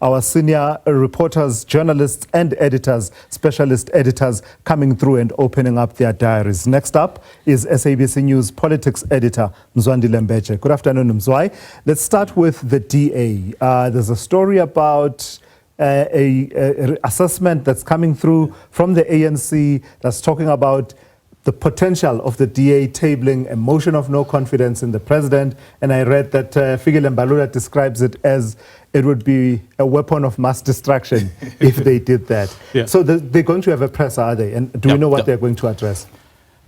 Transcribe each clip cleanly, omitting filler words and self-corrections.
our senior reporters, journalists and editors, specialist editors coming through and opening up their diaries. Next up is SABC News politics editor Mzwandile Mbeje. Good afternoon, Mzwai. Let's start with the DA. There's a story about a assessment that's coming through from the ANC that's talking about the potential of the DA tabling a motion of no confidence in the president. And I read that Fikile Mbalula describes it as it would be a weapon of mass destruction if they did that. Yeah. So they're going to have a presser, are they? And do we know what they're going to address?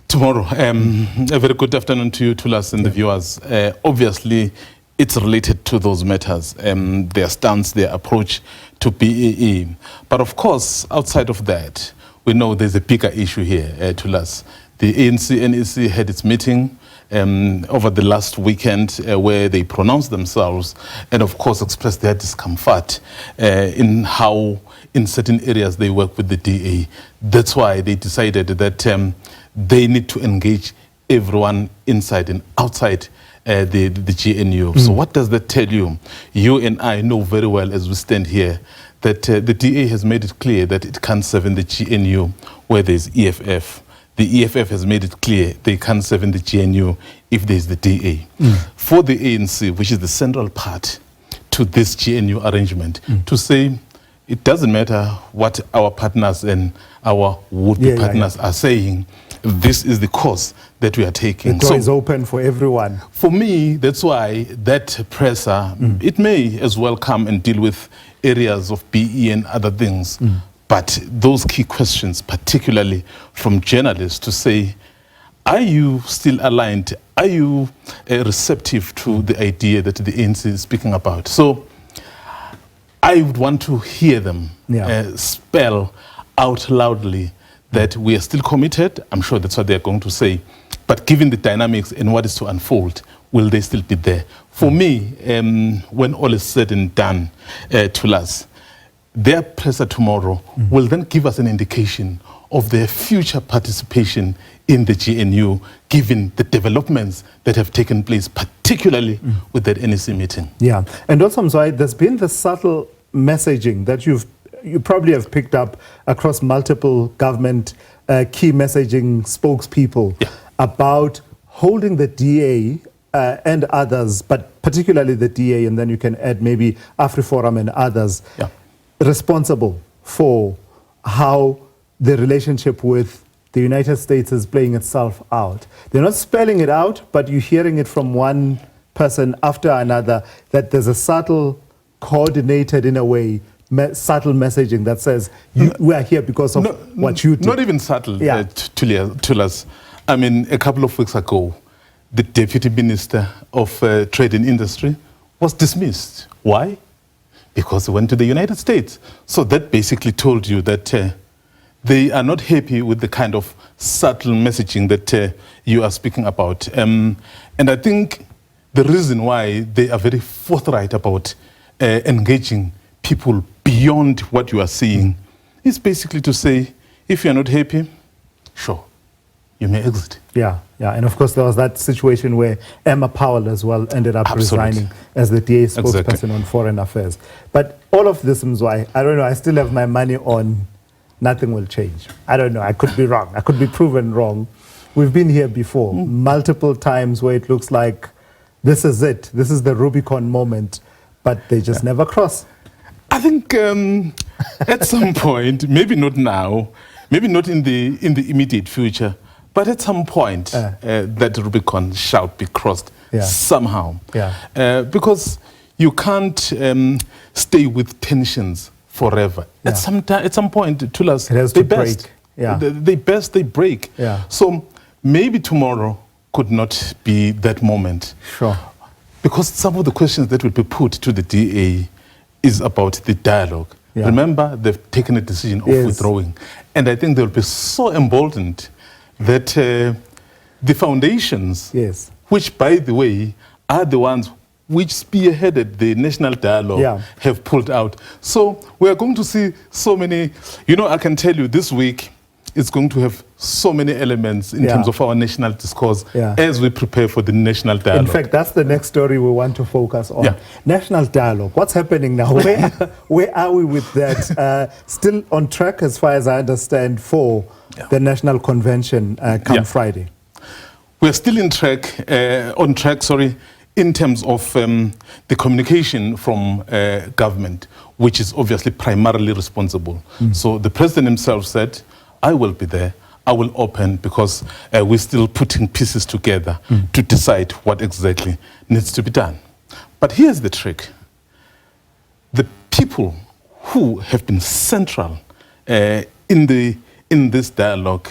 Tomorrow. A very good afternoon to you, Tulas, and the viewers. Obviously, it's related to those matters, their stance, their approach to BEE. But of course, outside of that, we know there's a bigger issue here, Tulas. The ANC-NEC had its meeting over the last weekend where they pronounced themselves and, of course, expressed their discomfort in how, in certain areas, they work with the DA. That's why they decided that they need to engage everyone inside and outside the GNU. So what does that tell you? You and I know very well as we stand here that the DA has made it clear that it can't serve in the GNU where there's EFF. The EFF has made it clear they can't serve in the GNU if there's the DA. For the ANC, which is the central part to this GNU arrangement, to say it doesn't matter what our partners and our would-be partners are saying, this is the course that we are taking. The door is open for everyone. For me, that's why that presser, it may as well come and deal with areas of BE and other things. But those key questions, particularly from journalists to say, are you still aligned? Are you receptive to the idea that the ANC is speaking about? So I would want to hear them spell out loudly that we are still committed. I'm sure that's what they're going to say. But given the dynamics and what is to unfold, will they still be there? For me, when all is said and done, Tulas, their presser tomorrow will then give us an indication of their future participation in the GNU, given the developments that have taken place, particularly with that NEC meeting. Yeah, and also, Mzwai, there's been the subtle messaging that you probably have picked up across multiple government key messaging spokespeople about holding the DA and others, but particularly the DA, and then you can add maybe AfriForum and others, responsible for how the relationship with the United States is playing itself out. They're not spelling it out, but you're hearing it from one person after another, that there's a subtle, coordinated in a way, subtle messaging that says, we are here because of what you do. Not even subtle, Tulas. I mean, a couple of weeks ago, the Deputy Minister of Trade and Industry was dismissed. Why? Because he went to the United States. So that basically told you that they are not happy with the kind of subtle messaging that you are speaking about. And I think the reason why they are very forthright about engaging people beyond what you are seeing is basically to say, if you're not happy, sure, you may exit. Yeah, and of course there was that situation where Emma Powell as well ended up resigning as the DA spokesperson on foreign affairs. But all of this, Mzwai, I don't know, I still have my money on nothing will change. I don't know, I could be wrong, I could be proven wrong. We've been here before, multiple times where it looks like this is it, this is the Rubicon moment, but they just never cross. I think at some point, maybe not now, maybe not in the immediate future, but at some point that Rubicon shall be crossed somehow. Because you can't stay with tensions forever. At some point, Tulas, it has to break. They break. So maybe tomorrow could not be that moment. Sure. Because some of the questions that will be put to the DA is about the dialogue. Remember, they've taken a decision of withdrawing. And I think they'll be so emboldened that the foundations, which, by the way, are the ones which spearheaded the national dialogue, have pulled out. So we're going to see so many, I can tell you this week, is going to have so many elements in terms of our national discourse as we prepare for the national dialogue. In fact, that's the next story we want to focus on. National dialogue. What's happening now? Where are we with that? Still on track, as far as I understand, for the national convention come Friday. We're still on track, in terms of the communication from government, which is obviously primarily responsible. So the president himself said, I will be there, I will open, because we're still putting pieces together to decide what exactly needs to be done. But here's the trick. The people who have been central in this dialogue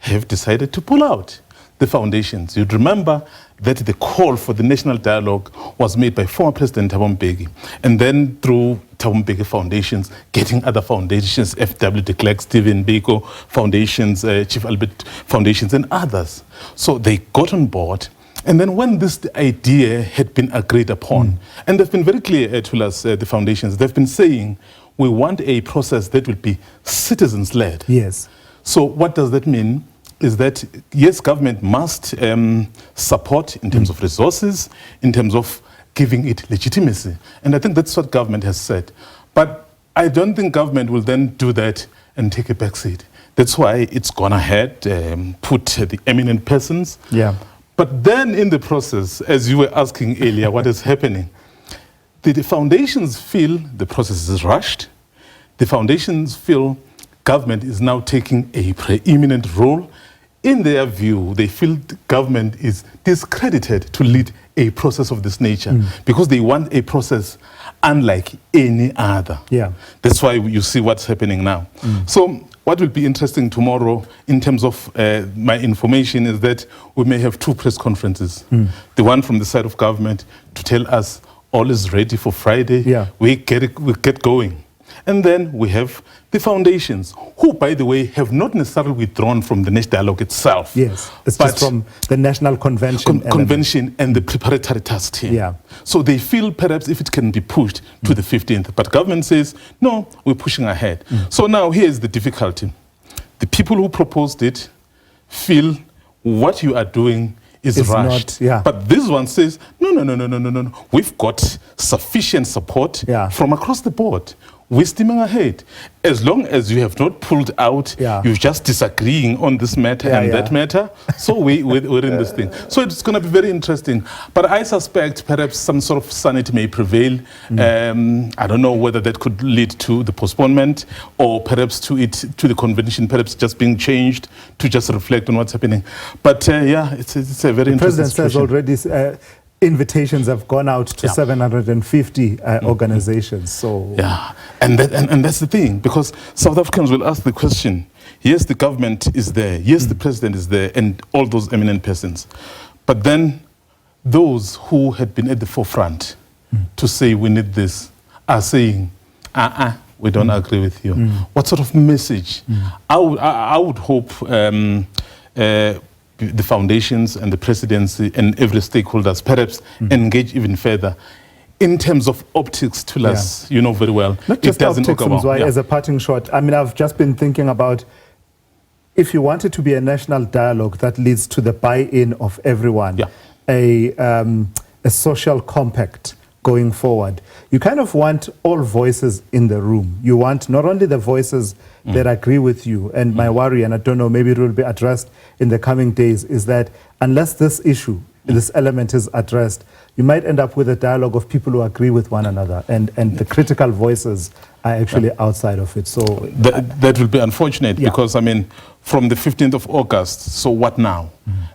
have decided to pull out. The foundations. You'd remember that the call for the national dialogue was made by former President Thabo Mbeki, and then through Thabo Mbeki Foundations, getting other foundations, FW de Klerk, Stephen Biko Foundations, Chief Albert Foundations, and others. So they got on board, and then when this idea had been agreed upon, and they've been very clear to us, the foundations, they've been saying, we want a process that will be citizens-led. Yes. So what does that mean? Is that, yes, government must support in terms of resources, in terms of giving it legitimacy. And I think that's what government has said. But I don't think government will then do that and take a backseat. That's why it's gone ahead, put the eminent persons. Yeah. But then in the process, as you were asking earlier, what is happening? The foundations feel the process is rushed. The foundations feel government is now taking a preeminent role. In their view, they feel the government is discredited to lead a process of this nature because they want a process unlike any other. Yeah. That's why you see what's happening now. So what will be interesting tomorrow in terms of my information is that we may have 2 press conferences. The one from the side of government to tell us all is ready for Friday. Yeah. We get going. And then we have the foundations, who, by the way, have not necessarily withdrawn from the national dialogue itself. Yes, it's just from the national convention. Convention and the preparatory task team. Yeah. So they feel perhaps if it can be pushed to the 15th. But government says, no, we're pushing ahead. So now here's the difficulty. The people who proposed it feel what you are doing is rushed. But this one says, no. We've got sufficient support from across the board. We're steaming ahead. As long as you have not pulled out, you're just disagreeing on this matter and that matter. So we're in this thing. So it's going to be very interesting. But I suspect perhaps some sort of sanity may prevail. I don't know whether that could lead to the postponement or perhaps to the convention, perhaps just being changed to just reflect on what's happening. But it's a very interesting situation. The president says already invitations have gone out to 750 organizations. So and that's the thing, because South Africans will ask the question, yes, the government is there, yes, the president is there, and all those eminent persons. But then those who had been at the forefront to say we need this are saying, we don't agree with you. What sort of message? I would hope the foundations and the presidency and every stakeholders perhaps engage even further in terms of optics to us, you know very well. Not just optics, Mzwai, as a parting shot. I mean, I've just been thinking about if you want it to be a national dialogue that leads to the buy-in of everyone, a social compact going forward, you kind of want all voices in the room. You want not only the voices that agree with you, and my worry, and I don't know, maybe it will be addressed in the coming days, is that unless this issue, this element is addressed, you might end up with a dialogue of people who agree with one another, and the critical voices are actually outside of it. So that will be unfortunate because, I mean, from the 15th of August, so what now?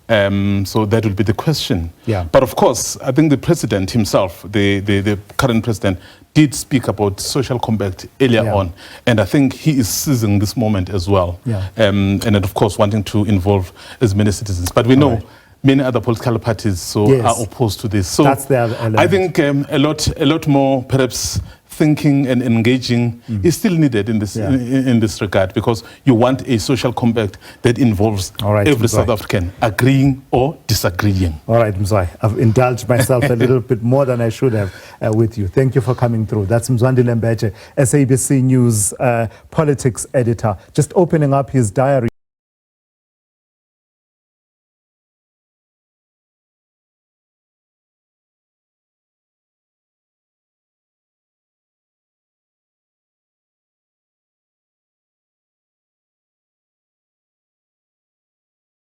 So that will be the question. But of course, I think the president himself, the current president, did speak about social compact earlier on, and I think he is seizing this moment as well, and then of course wanting to involve as many citizens. But we know many other political parties are opposed to this. So that's the other element. I think a lot more perhaps thinking and engaging is still needed in this regard, because you want a social compact that involves every South African agreeing or disagreeing. All right, Mzwai, I've indulged myself a little bit more than I should have with you. Thank you for coming through. That's Mzwandile Mbeje, SABC News politics editor, just opening up his diary.